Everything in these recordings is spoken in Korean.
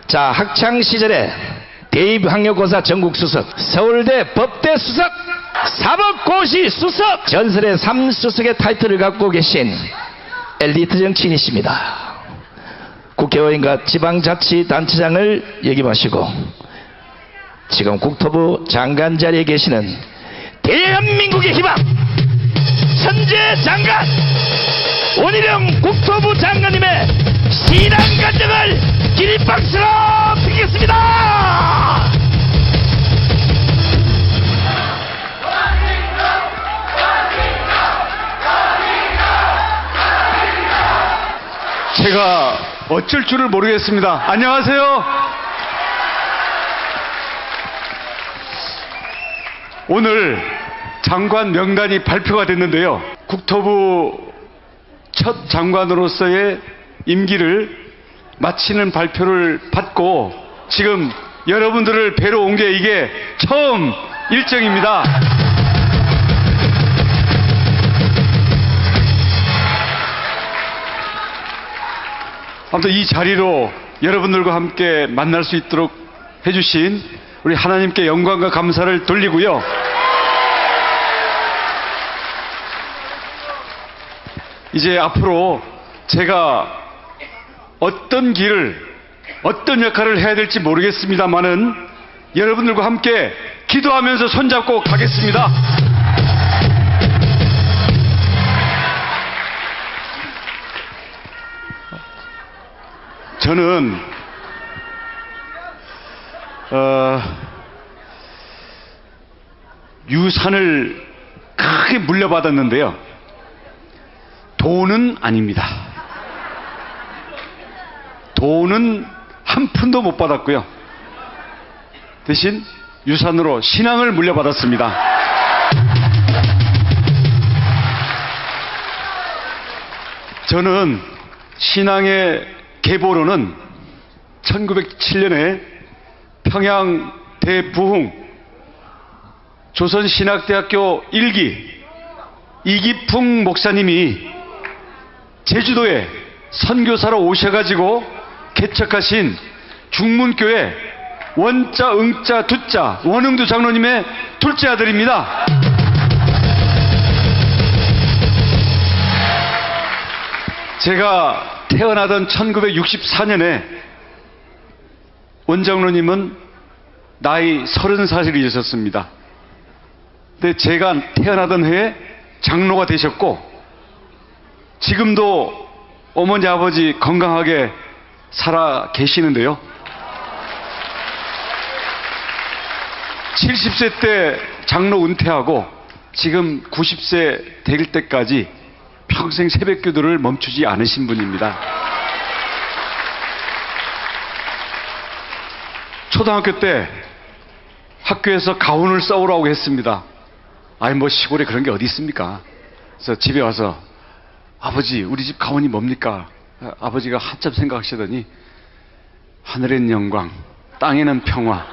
자, 학창시절에 대입학력고사 전국수석, 서울대 법대 수석, 사법고시 수석, 전설의 삼수석의 타이틀을 갖고 계신 엘리트 정치인이십니다. 국회의원과 지방자치단체장을 역임하시고 지금 국토부 장관 자리에 계시는 대한민국의 희망 천재 장관 원희룡 국토부 장관님의 신앙 간증을 기립박수로 드리겠습니다. 제가 어쩔 줄을 모르겠습니다. 안녕하세요. 오늘 장관 명단이 발표가 됐는데요. 국토부 첫 장관으로서의 임기를 마치는 발표를 받고 지금 여러분들을 뵈러 온 게 이게 처음 일정입니다. 아무튼 이 자리로 여러분들과 함께 만날 수 있도록 해주신 우리 하나님께 영광과 감사를 돌리고요. 이제 앞으로 제가 어떤 길을, 어떤 역할을 해야 될지 모르겠습니다만은 여러분들과 함께 기도하면서 손잡고 가겠습니다. 저는 유산을 크게 물려받았는데요. 돈은 아닙니다. 돈은 한 푼도 못 받았고요. 대신 유산으로 신앙을 물려받았습니다. 저는 신앙의 계보로는 1907년에 평양 대부흥 조선신학대학교 1기 이기풍 목사님이 제주도에 선교사로 오셔가지고 개척하신 중문교회 원자, 응자, 두자 원흥두 장로님의 둘째 아들입니다. 제가 태어나던 1964년에 원장로님은 나이 30살이셨습니다. 근데 제가 태어나던 해에 장로가 되셨고 지금도 어머니 아버지 건강하게 살아 계시는데요. 70세 때 장로 은퇴하고 지금 90세 될 때까지 평생 새벽기도를 멈추지 않으신 분입니다. 초등학교 때 학교에서 가훈을 써오라고 했습니다. 아니 뭐 시골에 그런 게 어디 있습니까? 그래서 집에 와서 아버지 우리 집 가훈이 뭡니까? 아버지가 한참 생각하시더니 하늘엔 영광 땅에는 평화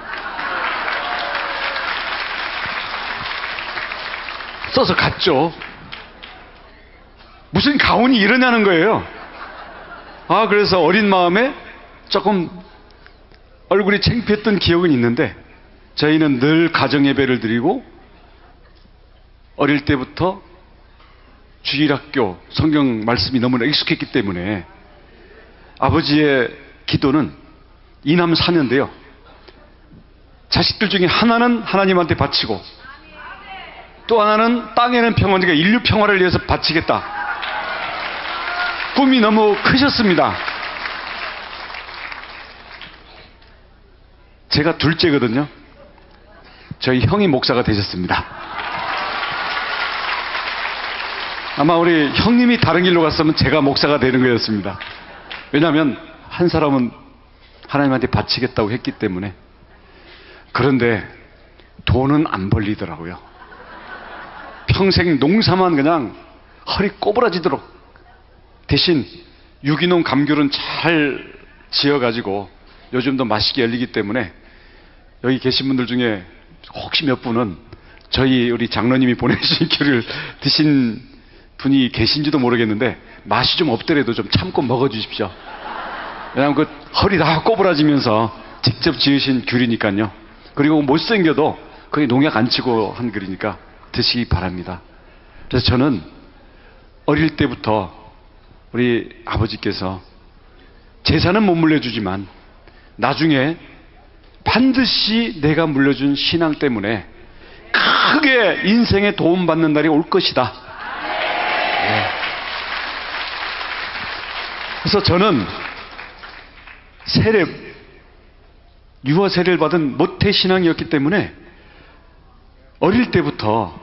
써서 갔죠. 무슨 가훈이 이러냐는 거예요. 그래서 어린 마음에 조금 얼굴이 창피했던 기억은 있는데 저희는 늘 가정예배를 드리고 어릴 때부터 주일학교 성경 말씀이 너무나 익숙했기 때문에 아버지의 기도는 이남 사녀인데요. 자식들 중에 하나는 하나님한테 바치고 또 하나는 땅에는 평화, 그러니까 인류 평화를 위해서 바치겠다. 꿈이 너무 크셨습니다. 제가 둘째거든요. 저희 형이 목사가 되셨습니다. 아마 우리 형님이 다른 길로 갔으면 제가 목사가 되는 거였습니다. 왜냐하면 한 사람은 하나님한테 바치겠다고 했기 때문에. 그런데 돈은 안 벌리더라고요. 평생 농사만 그냥 허리 꼬부라지도록 대신 유기농 감귤은 잘 지어가지고 요즘도 맛있게 열리기 때문에 여기 계신 분들 중에 혹시 몇 분은 저희 우리 장로님이 보내신 귤을 드신 분이 계신지도 모르겠는데 맛이 좀 없더라도 좀 참고 먹어주십시오. 왜냐하면 그 허리 다 꼬부라지면서 직접 지으신 귤이니까요. 그리고 못생겨도 거의 농약 안 치고 한 귤이니까 드시기 바랍니다. 그래서 저는 어릴 때부터 우리 아버지께서 재산은 못 물려주지만 나중에 반드시 내가 물려준 신앙 때문에 크게 인생에 도움받는 날이 올 것이다. 네. 그래서 저는 유아 세례를 받은 모태신앙이었기 때문에 어릴 때부터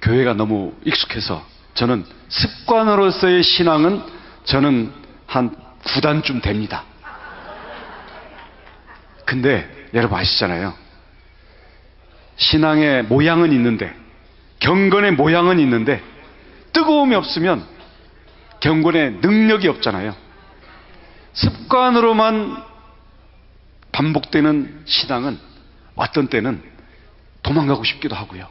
교회가 너무 익숙해서 저는 습관으로서의 신앙은 저는 한 9단쯤 됩니다. 근데 여러분 아시잖아요. 신앙의 모양은 있는데, 경건의 모양은 있는데 뜨거움이 없으면 경건의 능력이 없잖아요. 습관으로만 반복되는 신앙은 어떤 때는 도망가고 싶기도 하고요.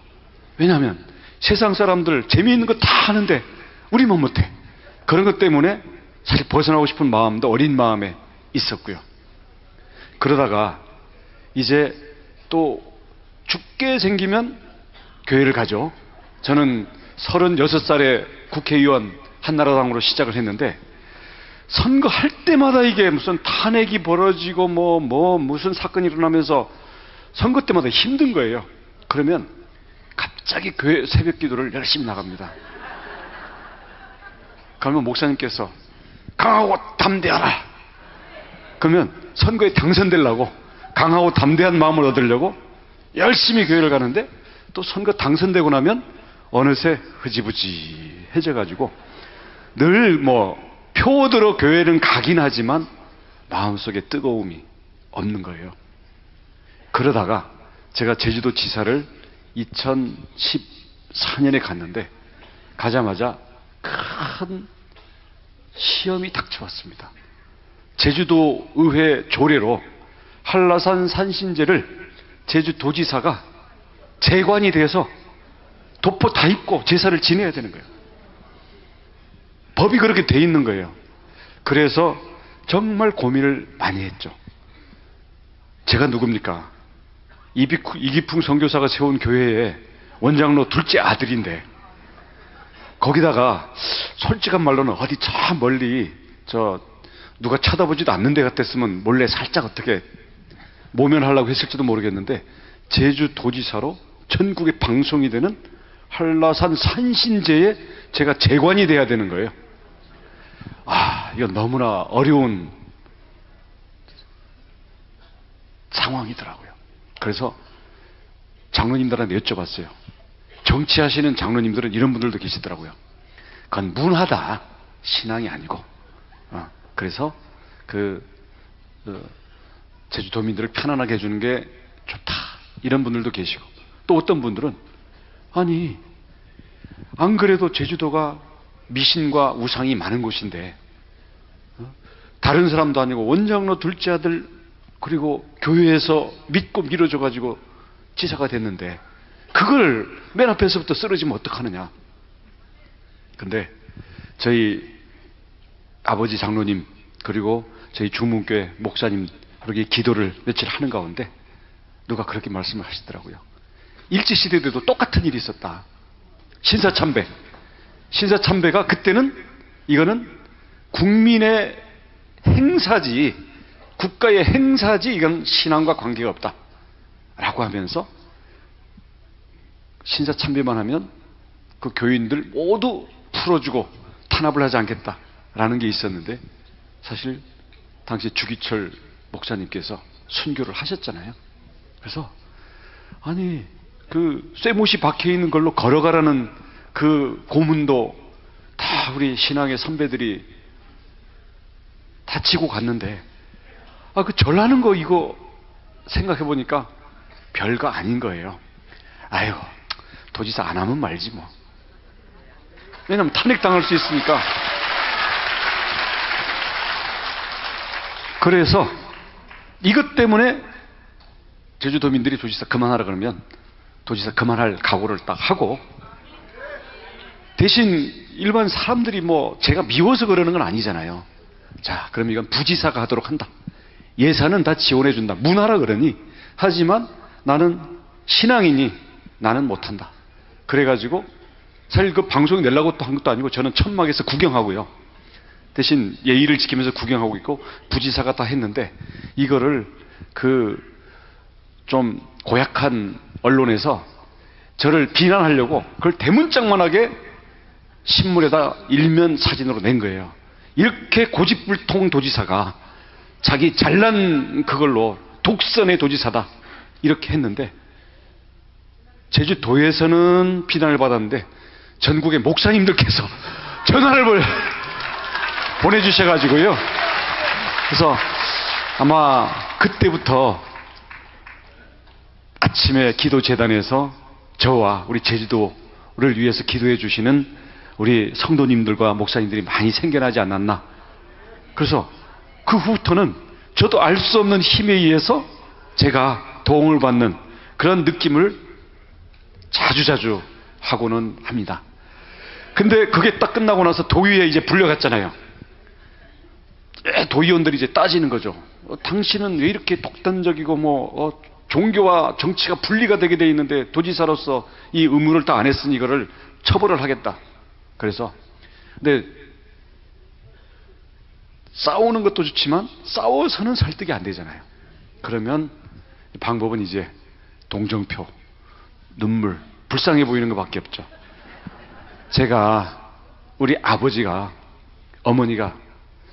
왜냐하면 세상 사람들 재미있는 거 다 하는데 우리만 못해. 그런 것 때문에 사실 벗어나고 싶은 마음도 어린 마음에 있었고요. 그러다가 이제 또 죽게 생기면 교회를 가죠. 저는 36살에 국회의원 한나라당으로 시작을 했는데 선거할 때마다 이게 무슨 탄핵이 벌어지고 무슨 사건이 일어나면서 선거 때마다 힘든 거예요. 그러면 갑자기 교회 새벽 기도를 열심히 나갑니다. 그러면 목사님께서 강하고 담대하라. 그러면 선거에 당선되려고 강하고 담대한 마음을 얻으려고 열심히 교회를 가는데 또 선거 당선되고 나면 어느새 흐지부지해져 가지고 늘 표어대로 교회는 가긴 하지만 마음속에 뜨거움이 없는 거예요. 그러다가 제가 제주도 지사를 2014년에 갔는데 가자마자 큰 시험이 닥쳐왔습니다. 제주도 의회 조례로 한라산 산신제를 제주도지사가 재관이 돼서 도포 다 입고 제사를 지내야 되는 거예요. 법이 그렇게 돼 있는 거예요. 그래서 정말 고민을 많이 했죠. 제가 누굽니까? 이기풍 선교사가 세운 교회에 원장로 둘째 아들인데 거기다가 솔직한 말로는 어디 저 멀리 누가 쳐다보지도 않는 데 같았으면 몰래 살짝 어떻게 모면하려고 했을지도 모르겠는데 제주도지사로 전국에 방송이 되는 한라산 산신제에 제가 재관이 돼야 되는 거예요. 이건 너무나 어려운 상황이더라고요. 그래서 장로님들한테 여쭤봤어요. 정치하시는 장로님들은 이런 분들도 계시더라고요. 그건 문화다. 신앙이 아니고. 그래서 제주도민들을 편안하게 해주는 게 좋다. 이런 분들도 계시고. 또 어떤 분들은 아니 안 그래도 제주도가 미신과 우상이 많은 곳인데 다른 사람도 아니고 원장로 둘째 아들 그리고 교회에서 믿고 밀어줘가지고 지사가 됐는데 그걸 맨 앞에서부터 쓰러지면 어떡하느냐. 근데 저희 아버지 장로님 그리고 저희 중문교회 목사님 그렇게 기도를 며칠 하는 가운데 누가 그렇게 말씀을 하시더라고요. 일제시대 때도 똑같은 일이 있었다. 신사참배가 그때는 이거는 국민의 행사지 국가의 행사지 이건 신앙과 관계가 없다 라고 하면서 신사참배만 하면 그 교인들 모두 풀어주고 탄압을 하지 않겠다라는 게 있었는데 사실 당시 주기철 목사님께서 순교를 하셨잖아요. 그래서 아니 그 쇠못이 박혀있는 걸로 걸어가라는 그 고문도 다 우리 신앙의 선배들이 다치고 갔는데 그 절하는 거 이거 생각해 보니까 별거 아닌 거예요. 아유 도지사 안 하면 말지 뭐. 왜냐면 탄핵당할 수 있으니까. 그래서 이것 때문에 제주도민들이 도지사 그만하라 그러면 도지사 그만할 각오를 딱 하고 대신 일반 사람들이 제가 미워서 그러는 건 아니잖아요. 자, 그럼 이건 부지사가 하도록 한다. 예산은 다 지원해 준다. 문화라 그러니. 하지만 나는 신앙이니 나는 못한다. 그래가지고 사실 그 방송에 내려고 또 한 것도 아니고 저는 천막에서 구경하고요. 대신 예의를 지키면서 구경하고 있고 부지사가 다 했는데 이거를 그 좀 고약한 언론에서 저를 비난하려고 그걸 대문짝만하게 신문에다 일면 사진으로 낸 거예요. 이렇게 고집불통 도지사가 자기 잘난 그걸로 독선의 도지사다 이렇게 했는데 제주도에서는 비난을 받았는데 전국의 목사님들께서 전화를 보내주셔가지고요. 그래서 아마 그때부터 아침에 기도재단에서 저와 우리 제주도를 위해서 기도해 주시는 우리 성도님들과 목사님들이 많이 생겨나지 않았나. 그래서 그 후부터는 저도 알 수 없는 힘에 의해서 제가 도움을 받는 그런 느낌을 자주자주 하고는 합니다. 근데 그게 딱 끝나고 나서 도의회에 이제 불려갔잖아요. 도의원들이 이제 따지는 거죠. 당신은 왜 이렇게 독단적이고 종교와 정치가 분리가 되게 돼 있는데 도지사로서 이 의무를 다 안 했으니 이거를 처벌을 하겠다. 그래서 근데 싸우는 것도 좋지만 싸워서는 설득이 안 되잖아요. 그러면 방법은 이제 동정표, 눈물, 불쌍해 보이는 것밖에 없죠. 제가 우리 아버지가 어머니가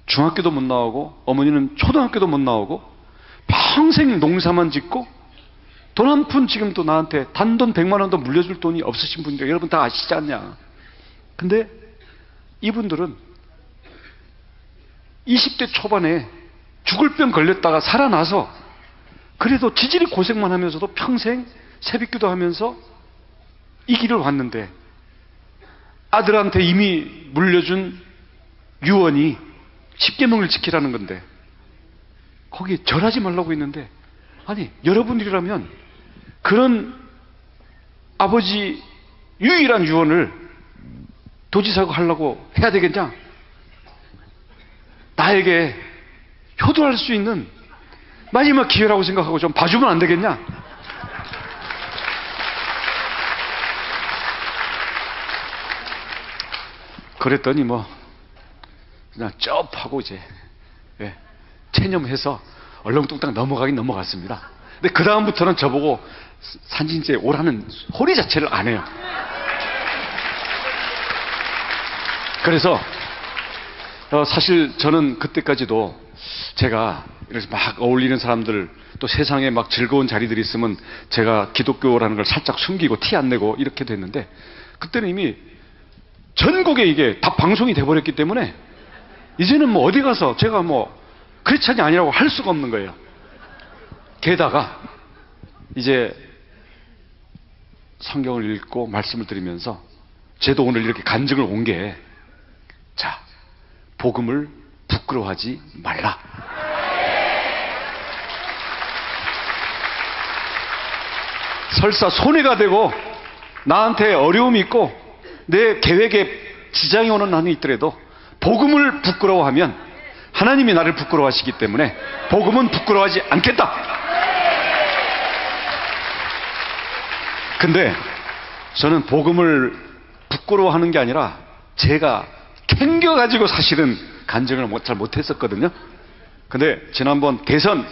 중학교도 못 나오고 어머니는 초등학교도 못 나오고 평생 농사만 짓고 돈 한 푼 지금도 나한테 단돈 100만 원도 물려줄 돈이 없으신 분들 여러분 다 아시지 않냐. 근데 이분들은 20대 초반에 죽을 병 걸렸다가 살아나서 그래도 지질이 고생만 하면서도 평생 새벽기도 하면서 이 길을 왔는데 아들한테 이미 물려준 유언이 10계명을 지키라는 건데 거기에 절하지 말라고 했는데 아니 여러분들이라면 그런 아버지 유일한 유언을 도지사가 하려고 해야 되겠냐? 나에게 효도할 수 있는 마지막 기회라고 생각하고 좀 봐주면 안 되겠냐? 그랬더니 그냥 쩝하고 이제 체념해서 얼렁뚱땅 넘어가긴 넘어갔습니다. 근데 그 다음부터는 저보고 산진제 오라는 소리 자체를 안 해요. 그래서 사실 저는 그때까지도 제가 이렇게 막 어울리는 사람들 또 세상에 막 즐거운 자리들이 있으면 제가 기독교라는 걸 살짝 숨기고 티 안 내고 이렇게 됐는데 그때는 이미 전국에 이게 다 방송이 돼버렸기 때문에 이제는 어디 가서 제가 크리스찬이 아니라고 할 수가 없는 거예요. 게다가 이제 성경을 읽고 말씀을 드리면서 저도 오늘 이렇게 간증을 온 게 자, 복음을 부끄러워하지 말라. 설사 손해가 되고 나한테 어려움이 있고 내 계획에 지장이 오는 한이 있더라도 복음을 부끄러워하면 하나님이 나를 부끄러워하시기 때문에 복음은 부끄러워하지 않겠다. 근데 저는 복음을 부끄러워하는 게 아니라 제가 캥겨가지고 사실은 간증을 잘 못했었거든요. 근데 지난번 대선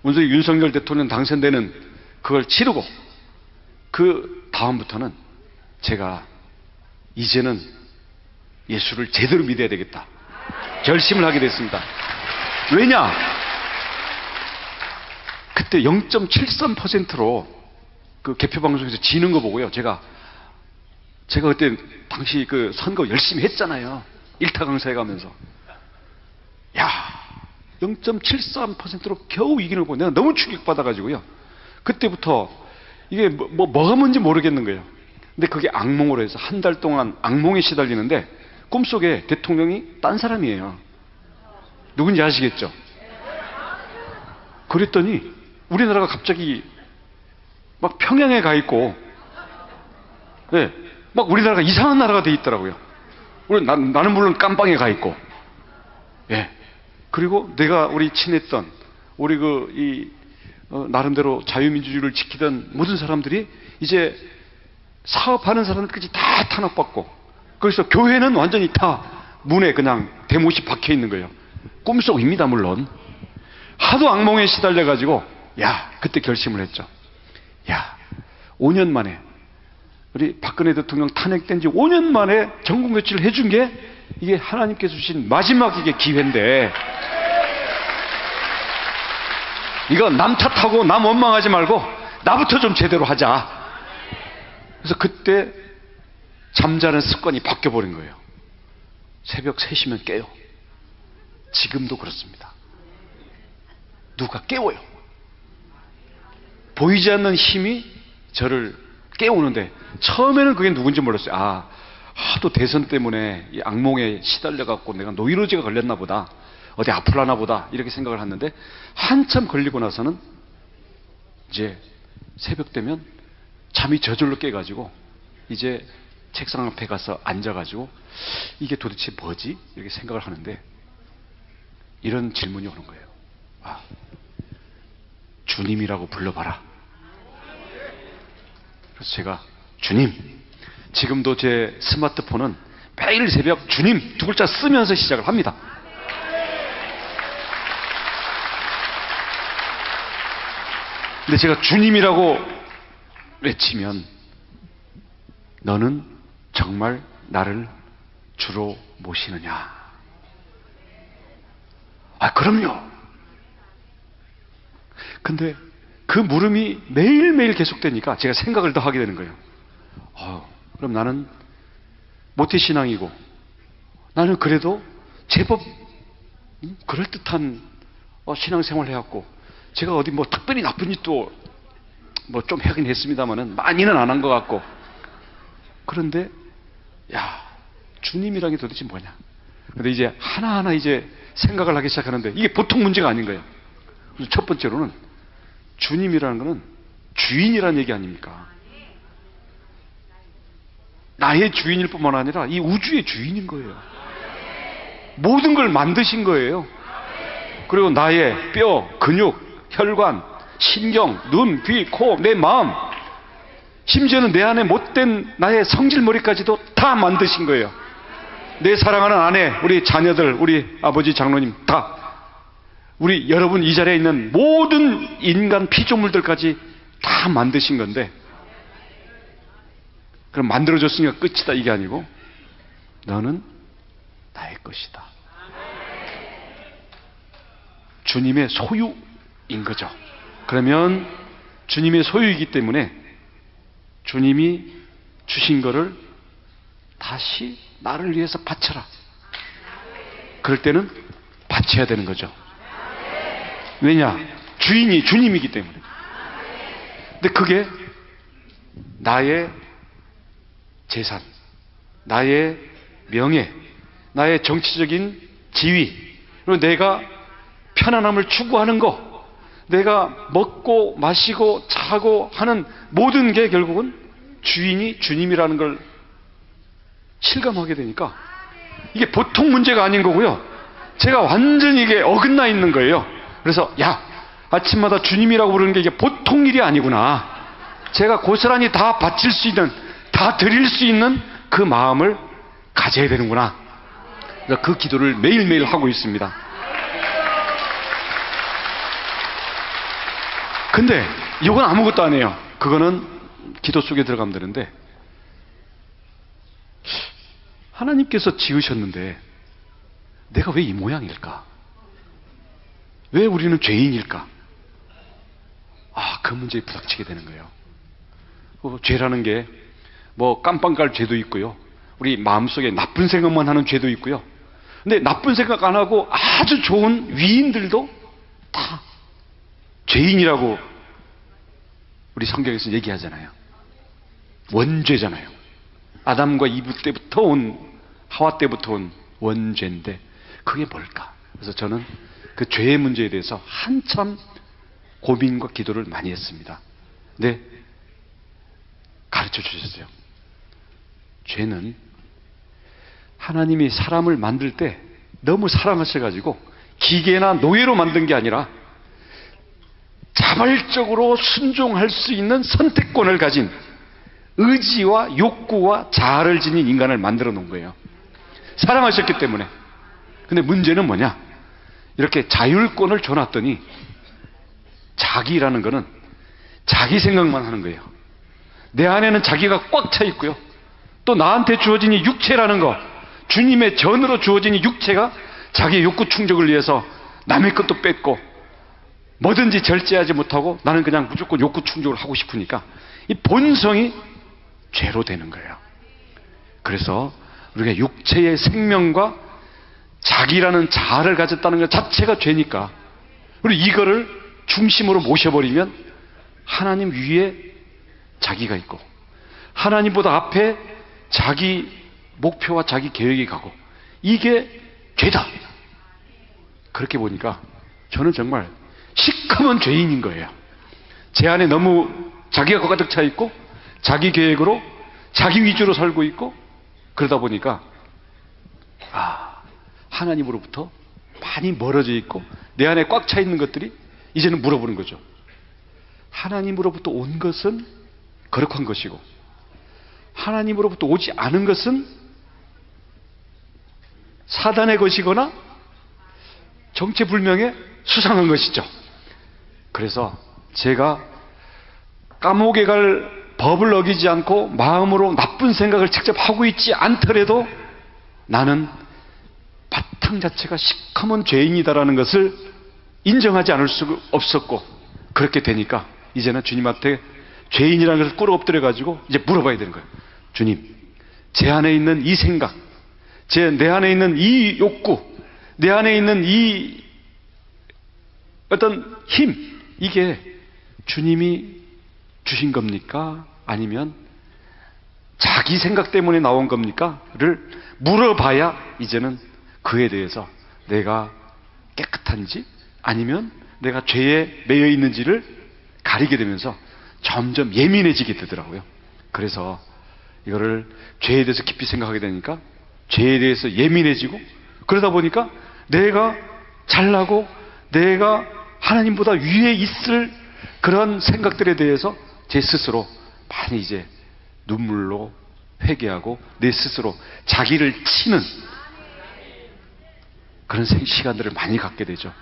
문재인 윤석열 대통령 당선되는 그걸 치르고 그 다음부터는 제가 이제는 예수를 제대로 믿어야 되겠다 결심을 하게 됐습니다. 왜냐? 그때 0.73%로 그 개표방송에서 지는 거 보고요. 제가 그때 당시 그 선거 열심히 했잖아요. 일타 강사에 가면서. 야, 0.73%로 겨우 이기는 거 보고 내가 너무 충격받아가지고요. 그때부터 이게 뭐가 뭔지 모르겠는 거예요. 근데 그게 악몽으로 해서 한 달 동안 악몽에 시달리는데 꿈속에 대통령이 딴 사람이에요. 누군지 아시겠죠? 그랬더니 우리나라가 갑자기 막 평양에 가 있고, 막 우리나라가 이상한 나라가 돼 있더라고요. 나는 물론 깜빵에 가 있고, 그리고 내가 우리 친했던 우리 나름대로 자유민주주의를 지키던 모든 사람들이 이제 사업하는 사람들까지 다 탄압받고, 그래서 교회는 완전히 다 문에 그냥 대못이 박혀 있는 거예요. 꿈속입니다, 물론. 하도 악몽에 시달려가지고, 그때 결심을 했죠. 5년 만에, 우리 박근혜 대통령 탄핵된 지 5년 만에 전국 교체를 해준 게 이게 하나님께서 주신 마지막 이게 기회인데, 이거 남 탓하고 남 원망하지 말고 나부터 좀 제대로 하자. 그래서 그때 잠자는 습관이 바뀌어버린 거예요. 새벽 3시면 깨요. 지금도 그렇습니다. 누가 깨워요. 보이지 않는 힘이 저를 깨우는데, 처음에는 그게 누군지 몰랐어요. 하도 대선 때문에 이 악몽에 시달려갖고 내가 노이로제가 걸렸나 보다, 어디 아플라나 보다, 이렇게 생각을 했는데, 한참 걸리고 나서는 이제 새벽 되면 잠이 저절로 깨가지고 이제 책상 앞에 가서 앉아가지고 이게 도대체 뭐지? 이렇게 생각을 하는데, 이런 질문이 오는 거예요. 주님이라고 불러봐라. 그래서 제가, 주님, 지금도 제 스마트폰은 매일 새벽 주님 2글자 쓰면서 시작을 합니다. 근데 제가 주님이라고 외치면, 너는 정말 나를 주로 모시느냐? 그럼요. 근데 그 물음이 매일매일 계속되니까 제가 생각을 더 하게 되는 거예요. 그럼 나는 모태신앙이고, 나는 그래도 제법 그럴듯한 신앙생활을 해왔고, 제가 어디 특별히 나쁜 짓도 좀 하긴 했습니다만은 많이는 안 한 것 같고, 그런데 주님이란 게 도대체 뭐냐? 근데 이제 하나하나 이제 생각을 하기 시작하는데, 이게 보통 문제가 아닌 거예요. 그래서 첫 번째로는, 주님이라는 것은 주인이라는 얘기 아닙니까? 나의 주인일 뿐만 아니라 이 우주의 주인인 거예요. 모든 걸 만드신 거예요. 그리고 나의 뼈, 근육, 혈관, 신경, 눈, 귀, 코, 내 마음, 심지어는 내 안에 못된 나의 성질머리까지도 다 만드신 거예요. 내 사랑하는 아내, 우리 자녀들, 우리 아버지, 장로님 다, 우리 여러분 이 자리에 있는 모든 인간 피조물들까지 다 만드신 건데, 그럼 만들어줬으니까 끝이다 이게 아니고, 너는 나의 것이다. 주님의 소유인 거죠. 그러면 주님의 소유이기 때문에 주님이 주신 거를 다시 나를 위해서 바쳐라. 그럴 때는 바쳐야 되는 거죠. 왜냐? 주인이 주님이기 때문에. 근데 그게 나의 재산, 나의 명예, 나의 정치적인 지위, 그리고 내가 편안함을 추구하는 거, 내가 먹고 마시고 자고 하는 모든 게 결국은 주인이 주님이라는 걸 실감하게 되니까 이게 보통 문제가 아닌 거고요. 제가 완전히 이게 어긋나 있는 거예요. 그래서 아침마다 주님이라고 부르는 게 이게 보통 일이 아니구나. 제가 고스란히 다 바칠 수 있는, 다 드릴 수 있는 그 마음을 가져야 되는구나. 그래서 그 기도를 매일매일 하고 있습니다. 근데 이건 아무것도 아니에요. 그거는 기도 속에 들어가면 되는데, 하나님께서 지으셨는데 내가 왜 이 모양일까? 왜 우리는 죄인일까? 그 문제에 부닥치게 되는 거예요. 죄라는 게 깜빵 갈 죄도 있고요, 우리 마음속에 나쁜 생각만 하는 죄도 있고요. 근데 나쁜 생각 안 하고 아주 좋은 위인들도 다 죄인이라고 우리 성경에서 얘기하잖아요. 원죄잖아요. 아담과 이브 때부터 온, 하와 때부터 온 원죄인데 그게 뭘까? 그래서 저는 그 죄의 문제에 대해서 한참 고민과 기도를 많이 했습니다. 근데 가르쳐 주셨어요. 죄는 하나님이 사람을 만들 때 너무 사랑하셔가지고 기계나 노예로 만든 게 아니라 자발적으로 순종할 수 있는 선택권을 가진 의지와 욕구와 자아를 지닌 인간을 만들어 놓은 거예요. 사랑하셨기 때문에. 근데 문제는 뭐냐? 이렇게 자율권을 줘놨더니 자기라는 거는 자기 생각만 하는 거예요. 내 안에는 자기가 꽉 차 있고요. 또 나한테 주어진 이 육체라는 거, 주님의 전으로 주어진 이 육체가 자기 욕구 충족을 위해서 남의 것도 뺏고 뭐든지 절제하지 못하고 나는 그냥 무조건 욕구 충족을 하고 싶으니까 이 본성이 죄로 되는 거예요. 그래서 우리가 육체의 생명과 자기라는 자아를 가졌다는 것 자체가 죄니까 우리 이거를 중심으로 모셔버리면 하나님 위에 자기가 있고 하나님보다 앞에 자기 목표와 자기 계획이 가고 이게 죄다. 그렇게 보니까 저는 정말 시커먼 죄인인 거예요. 제 안에 너무 자기가 가득 차 있고 자기 계획으로 자기 위주로 살고 있고 그러다 보니까 하나님으로부터 많이 멀어져 있고 내 안에 꽉 차 있는 것들이 이제는 물어보는 거죠. 하나님으로부터 온 것은 거룩한 것이고 하나님으로부터 오지 않은 것은 사단의 것이거나 정체불명의 수상한 것이죠. 그래서 제가 감옥에 갈 법을 어기지 않고 마음으로 나쁜 생각을 직접 하고 있지 않더라도 나는 바탕 자체가 시커먼 죄인이다라는 것을 인정하지 않을 수 없었고 그렇게 되니까 이제는 주님한테 죄인이라는 것을 꿇어 엎드려 가지고 이제 물어봐야 되는 거예요. 주님, 제 안에 있는 이 생각, 내 안에 있는 이 욕구, 내 안에 있는 이 어떤 힘, 이게 주님이 주신 겁니까? 아니면 자기 생각 때문에 나온 겁니까? 를 물어봐야 이제는 그에 대해서 내가 깨끗한지 아니면 내가 죄에 매여 있는지를 가리게 되면서 점점 예민해지게 되더라고요. 그래서 이거를 죄에 대해서 깊이 생각하게 되니까 죄에 대해서 예민해지고 그러다 보니까 내가 잘나고 내가 하나님보다 위에 있을 그런 생각들에 대해서 제 스스로 많이 이제 눈물로 회개하고 내 스스로 자기를 치는 그런 시간들을 많이 갖게 되죠.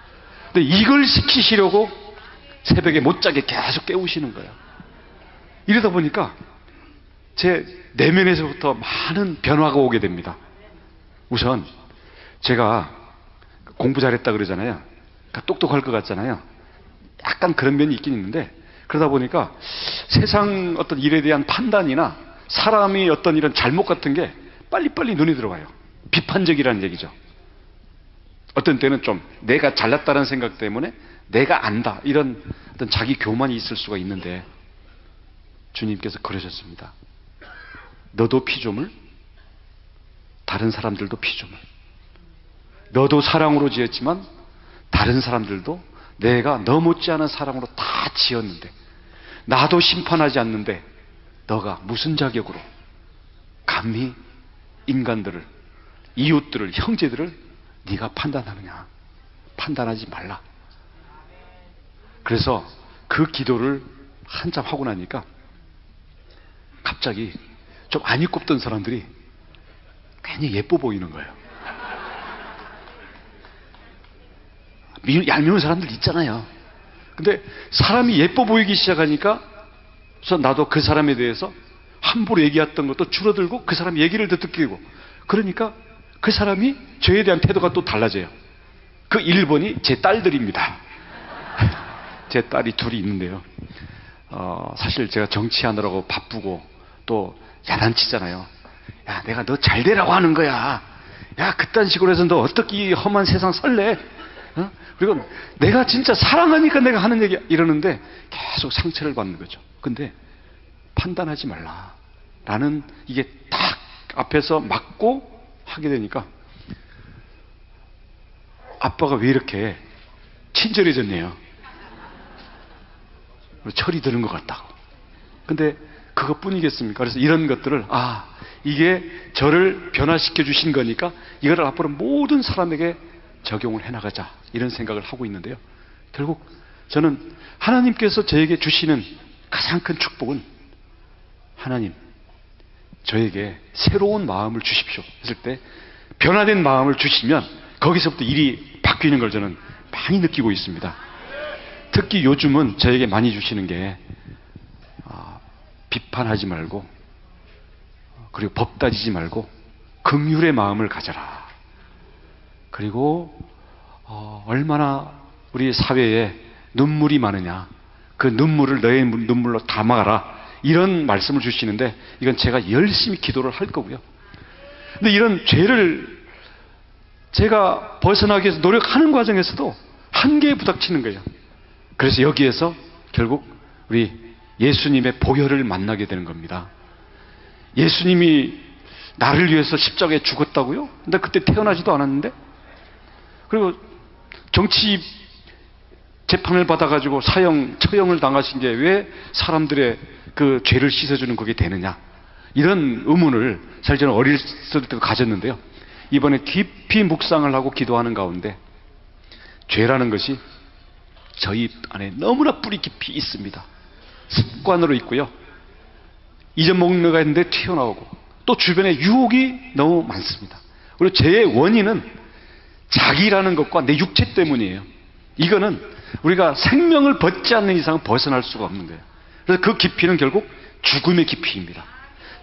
근데 이걸 시키시려고 새벽에 못 자게 계속 깨우시는 거예요. 이러다 보니까 제 내면에서부터 많은 변화가 오게 됩니다. 우선 제가 공부 잘했다 그러잖아요. 그러니까 똑똑할 것 같잖아요. 약간 그런 면이 있긴 있는데 그러다 보니까 세상 어떤 일에 대한 판단이나 사람이 어떤 이런 잘못 같은 게 빨리빨리 눈에 들어와요. 비판적이라는 얘기죠. 어떤 때는 좀 내가 잘났다는 생각 때문에 내가 안다 이런 어떤 자기 교만이 있을 수가 있는데 주님께서 그러셨습니다. 너도 피조물, 다른 사람들도 피조물. 너도 사랑으로 지었지만 다른 사람들도 내가 너 못지않은 사랑으로 다 지었는데 나도 심판하지 않는데 너가 무슨 자격으로 감히 인간들을, 이웃들을, 형제들을 네가 판단하느냐. 판단하지 말라. 그래서 그 기도를 한참 하고 나니까 갑자기 좀 안 입곱던 사람들이 괜히 예뻐 보이는 거예요. 얄미운 사람들 있잖아요. 근데 사람이 예뻐 보이기 시작하니까 그래서 나도 그 사람에 대해서 함부로 얘기했던 것도 줄어들고 그 사람 얘기를 더 듣게 되고 그러니까 그 사람이 저에 대한 태도가 또 달라져요. 그 1번이 제 딸들입니다. 제 딸이 둘이 있는데요. 사실 제가 정치하느라고 바쁘고 또 야단치잖아요. 야, 내가 너 잘 되라고 하는 거야. 야, 그딴 식으로 해서 너 어떻게 이 험한 세상 설래? 어? 그리고 내가 진짜 사랑하니까 내가 하는 얘기 이러는데 계속 상처를 받는 거죠. 근데 판단하지 말라. 라는 이게 딱 앞에서 맞고 하게 되니까 아빠가 왜 이렇게 친절해졌네요. 철이 드는 것 같다고. 근데 그것뿐이겠습니까? 그래서 이런 것들을 이게 저를 변화시켜 주신 거니까 이거를 앞으로 모든 사람에게 적용을 해나가자 이런 생각을 하고 있는데요. 결국 저는 하나님께서 저에게 주시는 가장 큰 축복은 하나님 저에게 새로운 마음을 주십시오 했을 때 변화된 마음을 주시면 거기서부터 일이 바뀌는 걸 저는 많이 느끼고 있습니다. 특히 요즘은 저에게 많이 주시는 게 비판하지 말고 그리고 법 따지지 말고 긍휼의 마음을 가져라. 그리고 얼마나 우리 사회에 눈물이 많으냐 그 눈물을 너의 눈물로 담아가라 이런 말씀을 주시는데 이건 제가 열심히 기도를 할 거고요. 근데 이런 죄를 제가 벗어나기 위해서 노력하는 과정에서도 한계에 부닥치는 거예요. 그래서 여기에서 결국 우리 예수님의 보혈을 만나게 되는 겁니다. 예수님이 나를 위해서 십자가에 죽었다고요? 근데 그때 태어나지도 않았는데? 그리고 정치 재판을 받아가지고 처형을 당하신 게 왜 사람들의 그 죄를 씻어주는 그게 되느냐? 이런 의문을 사실 저는 어릴 때도 가졌는데요. 이번에 깊이 묵상을 하고 기도하는 가운데 죄라는 것이 저희 안에 너무나 뿌리 깊이 있습니다. 습관으로 있고요. 잊어먹는 가 있는데 튀어나오고 또 주변에 유혹이 너무 많습니다. 그리고 죄의 원인은 자기라는 것과 내 육체 때문이에요. 이거는 우리가 생명을 벗지 않는 이상 벗어날 수가 없는 거예요. 그래서 그 깊이는 결국 죽음의 깊이입니다.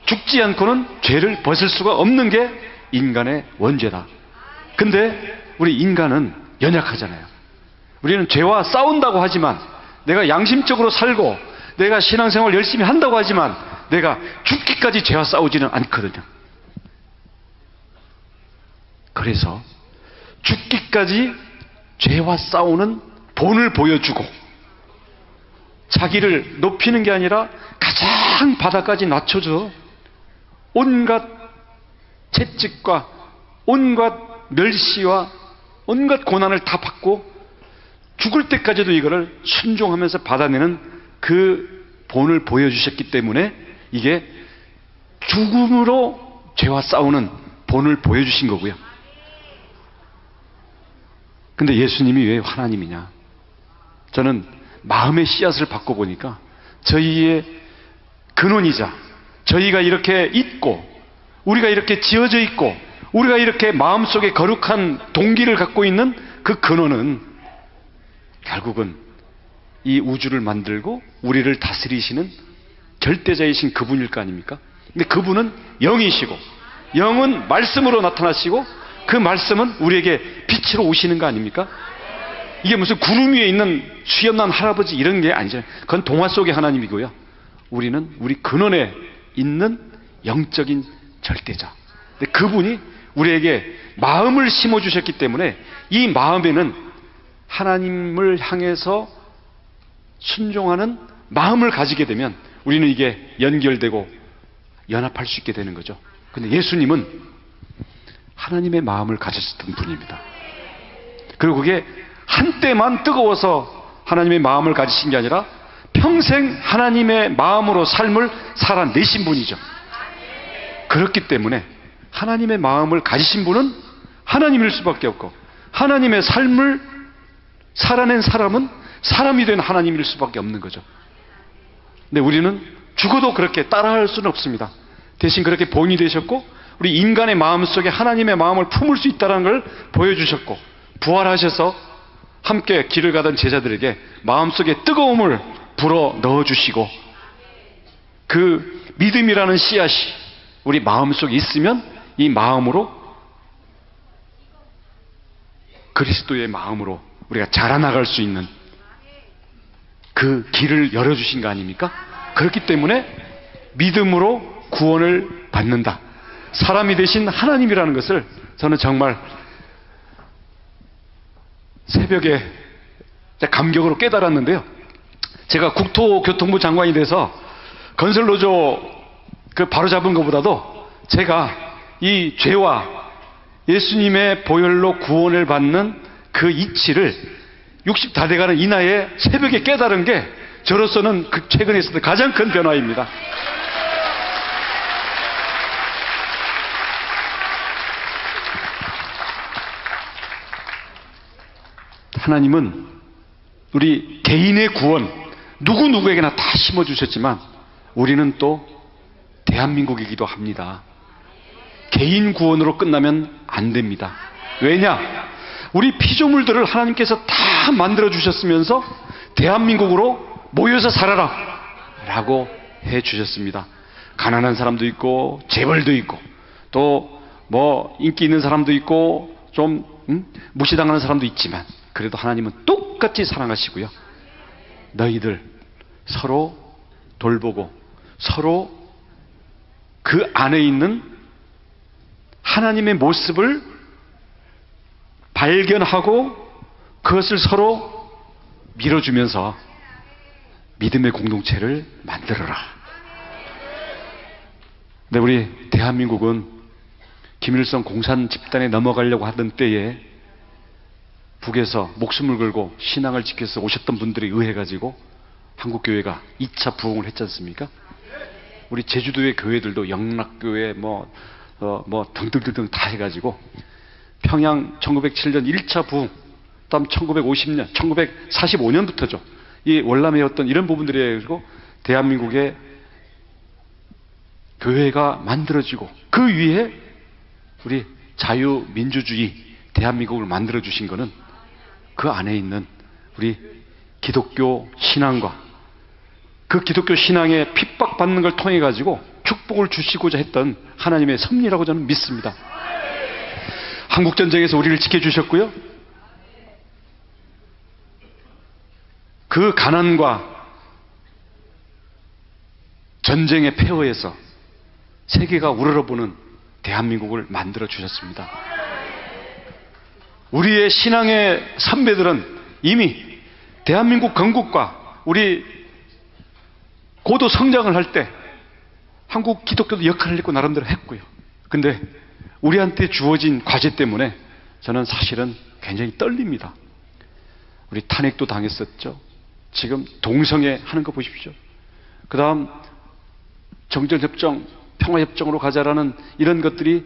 죽지 않고는 죄를 벗을 수가 없는 게 인간의 원죄다. 근데 우리 인간은 연약하잖아요. 우리는 죄와 싸운다고 하지만 내가 양심적으로 살고 내가 신앙생활 열심히 한다고 하지만 내가 죽기까지 죄와 싸우지는 않거든요. 그래서 죽기까지 죄와 싸우는 본을 보여주고 자기를 높이는 게 아니라 가장 바닥까지 낮춰줘 온갖 채찍과 온갖 멸시와 온갖 고난을 다 받고 죽을 때까지도 이거를 순종하면서 받아내는 그 본을 보여주셨기 때문에 이게 죽음으로 죄와 싸우는 본을 보여주신 거고요. 근데 예수님이 왜 하나님이냐? 저는 마음의 씨앗을 바꿔보니까 저희의 근원이자 저희가 이렇게 있고 우리가 이렇게 지어져 있고 우리가 이렇게 마음속에 거룩한 동기를 갖고 있는 그 근원은 결국은 이 우주를 만들고 우리를 다스리시는 절대자이신 그분일 거 아닙니까? 근데 그분은 영이시고 영은 말씀으로 나타나시고 그 말씀은 우리에게 빛으로 오시는 거 아닙니까? 이게 무슨 구름 위에 있는 수염난 할아버지 이런 게 아니죠. 그건 동화 속의 하나님이고요. 우리는 우리 근원에 있는 영적인 절대자. 근데 그분이 우리에게 마음을 심어주셨기 때문에 이 마음에는 하나님을 향해서 순종하는 마음을 가지게 되면 우리는 이게 연결되고 연합할 수 있게 되는 거죠. 근데 예수님은 하나님의 마음을 가졌던 분입니다. 그리고 그게 한때만 뜨거워서 하나님의 마음을 가지신 게 아니라 평생 하나님의 마음으로 삶을 살아내신 분이죠. 그렇기 때문에 하나님의 마음을 가지신 분은 하나님일 수밖에 없고 하나님의 삶을 살아낸 사람은 사람이 된 하나님일 수밖에 없는 거죠. 근데 우리는 죽어도 그렇게 따라할 수는 없습니다. 대신 그렇게 본이 되셨고 우리 인간의 마음속에 하나님의 마음을 품을 수 있다는 걸 보여주셨고 부활하셔서 함께 길을 가던 제자들에게 마음속에 뜨거움을 불어 넣어주시고 그 믿음이라는 씨앗이 우리 마음속에 있으면 이 마음으로 그리스도의 마음으로 우리가 자라나갈 수 있는 그 길을 열어주신 거 아닙니까? 그렇기 때문에 믿음으로 구원을 받는다. 사람이 되신 하나님이라는 것을 저는 정말 새벽에 감격으로 깨달았는데요. 제가 국토교통부 장관이 돼서 건설노조 그 바로잡은 것보다도 제가 이 죄와 예수님의 보혈로 구원을 받는 그 이치를 60 다 돼가는 이 나이에 새벽에 깨달은 게 저로서는 그 최근에 있었던 가장 큰 변화입니다. 하나님은 우리 개인의 구원, 누구에게나 다 심어주셨지만 우리는 또 대한민국이기도 합니다. 개인 구원으로 끝나면 안 됩니다. 왜냐? 우리 피조물들을 하나님께서 다 만들어주셨으면서 대한민국으로 모여서 살아라 라고 해주셨습니다. 가난한 사람도 있고 재벌도 있고 또 뭐 인기 있는 사람도 있고 좀 무시당하는 사람도 있지만 그래도 하나님은 똑같이 사랑하시고요. 너희들 서로 돌보고 서로 그 안에 있는 하나님의 모습을 발견하고 그것을 서로 밀어주면서 믿음의 공동체를 만들어라. 근데 우리 대한민국은 김일성 공산 집단에 넘어가려고 하던 때에 북에서 목숨을 걸고 신앙을 지켜서 오셨던 분들에 의해 가지고 한국교회가 2차 부흥을 했지 않습니까? 우리 제주도의 교회들도 영락교회 등등등등 다 해가지고 평양 1907년 1차 부흥, 다음 1950년, 1945년부터죠. 이 월남회였던 이런 부분들에 가지고 대한민국의 교회가 만들어지고 그 위에 우리 자유민주주의 대한민국을 만들어주신 것은 그 안에 있는 우리 기독교 신앙과 그 기독교 신앙에 핍박받는 걸 통해 가지고 축복을 주시고자 했던 하나님의 섭리라고 저는 믿습니다. 한국전쟁에서 우리를 지켜주셨고요. 그 가난과 전쟁의 폐허에서 세계가 우러러보는 대한민국을 만들어 주셨습니다. 우리의 신앙의 선배들은 이미 대한민국 건국과 우리 고도 성장을 할 때 한국 기독교도 역할을 했고 나름대로 했고요. 근데 우리한테 주어진 과제 때문에 저는 사실은 굉장히 떨립니다. 우리 탄핵도 당했었죠. 지금 동성애 하는 거 보십시오. 그 다음 정전협정, 평화협정으로 가자라는 이런 것들이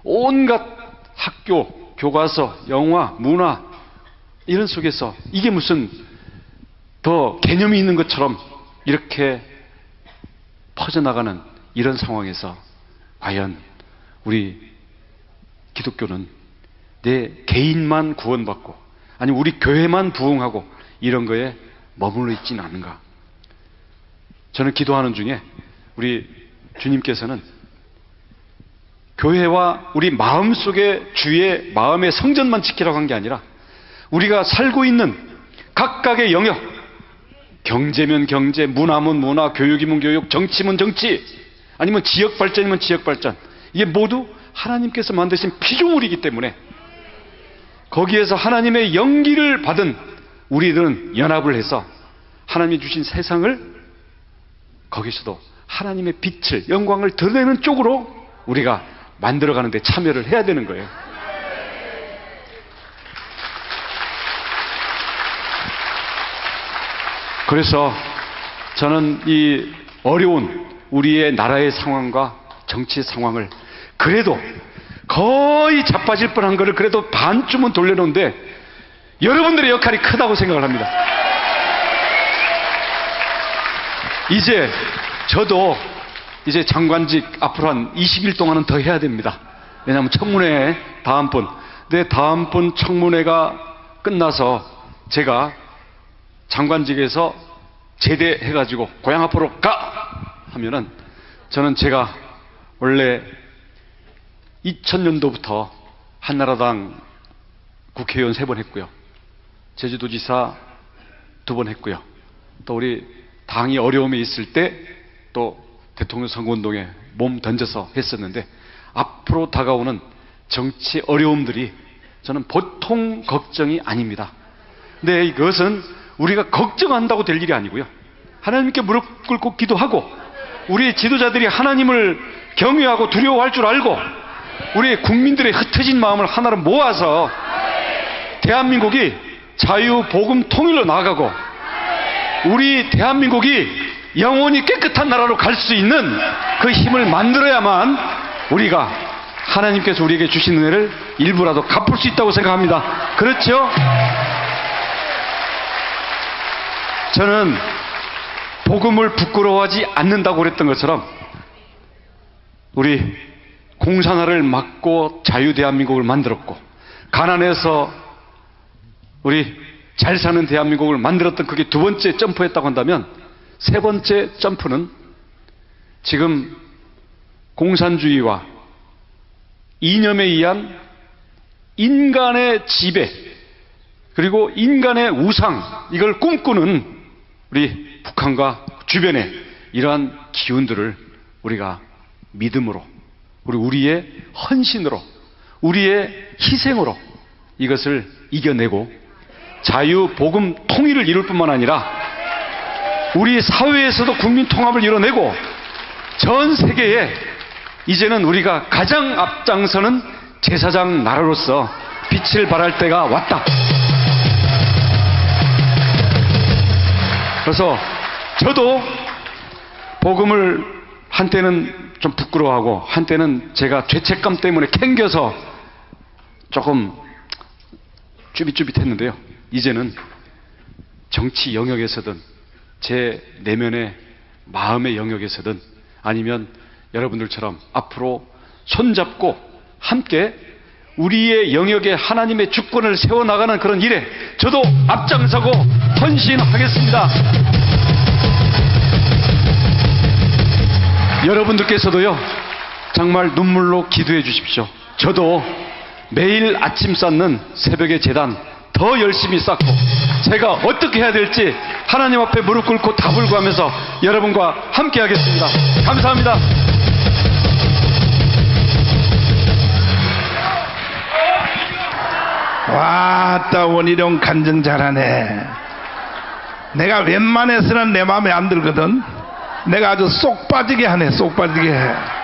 온갖 학교, 교과서, 영화, 문화 이런 속에서 이게 무슨 더 개념이 있는 것처럼 이렇게 퍼져나가는 이런 상황에서 과연 우리 기독교는 내 개인만 구원받고 아니 우리 교회만 부흥하고 이런 거에 머물러 있지는 않은가. 저는 기도하는 중에 우리 주님께서는 교회와 우리 마음속의 주의 마음의 성전만 지키라고 한 게 아니라 우리가 살고 있는 각각의 영역, 경제면 경제, 문화면 문화, 교육이면 교육, 정치면 정치, 아니면 지역 발전이면 지역 발전, 이게 모두 하나님께서 만드신 피조물이기 때문에 거기에서 하나님의 연기를 받은 우리들은 연합을 해서 하나님이 주신 세상을 거기서도 하나님의 빛을, 영광을 드러내는 쪽으로 우리가 만들어가는 데 참여를 해야 되는 거예요. 그래서 저는 이 어려운 우리의 나라의 상황과 정치의 상황을 그래도 거의 자빠질 뻔한 거를 그래도 반쯤은 돌려놓는데 여러분들의 역할이 크다고 생각을 합니다. 이제 저도 이제 장관직 앞으로 한 20일 동안은 더 해야 됩니다. 왜냐하면 청문회 다음번, 내 다음번 청문회가 끝나서 제가 장관직에서 제대해가지고 고향 앞으로 가! 하면은 저는 제가 원래 2000년도부터 한나라당 국회의원 3번 했고요. 제주도지사 2번 했고요. 또 우리 당이 어려움에 있을 때 또 대통령 선거운동에 몸 던져서 했었는데 앞으로 다가오는 정치 어려움들이 저는 보통 걱정이 아닙니다. 근데 이것은 우리가 걱정한다고 될 일이 아니고요. 하나님께 무릎 꿇고 기도하고 우리 지도자들이 하나님을 경외하고 두려워할 줄 알고 우리 국민들의 흩어진 마음을 하나로 모아서 대한민국이 자유, 복음, 통일로 나아가고 우리 대한민국이 영원히 깨끗한 나라로 갈 수 있는 그 힘을 만들어야만 우리가 하나님께서 우리에게 주신 은혜를 일부라도 갚을 수 있다고 생각합니다. 그렇죠? 저는 복음을 부끄러워하지 않는다고 그랬던 것처럼 우리 공산화를 막고 자유대한민국을 만들었고, 가난해서 우리 잘 사는 대한민국을 만들었던 그게 두 번째 점프였다고 한다면, 세 번째 점프는 지금 공산주의와 이념에 의한 인간의 지배, 그리고 인간의 우상, 이걸 꿈꾸는 우리 북한과 주변의 이러한 기운들을 우리가 믿음으로, 우리의 헌신으로, 우리의 희생으로 이것을 이겨내고 자유, 복음, 통일을 이룰 뿐만 아니라 우리 사회에서도 국민 통합을 이뤄내고 전 세계에 이제는 우리가 가장 앞장서는 제사장 나라로서 빛을 발할 때가 왔다. 그래서 저도 복음을 한때는 좀 부끄러워하고 한때는 제가 죄책감 때문에 캥겨서 조금 쭈빗쭈빗했는데요. 이제는 정치 영역에서든 제 내면의 마음의 영역에서든 아니면 여러분들처럼 앞으로 손잡고 함께 우리의 영역에 하나님의 주권을 세워나가는 그런 일에 저도 앞장서고 헌신하겠습니다. 여러분들께서도요, 정말 눈물로 기도해 주십시오. 저도 매일 아침 쌓는 새벽의 제단 더 열심히 쌓고 제가 어떻게 해야 될지 하나님 앞에 무릎 꿇고 답을 구하면서 여러분과 함께 하겠습니다. 감사합니다. 와따 원희룡 간증 잘하네. 내가 웬만해서는 내 마음에 안 들거든. 내가 아주 쏙 빠지게 하네. 쏙 빠지게 해.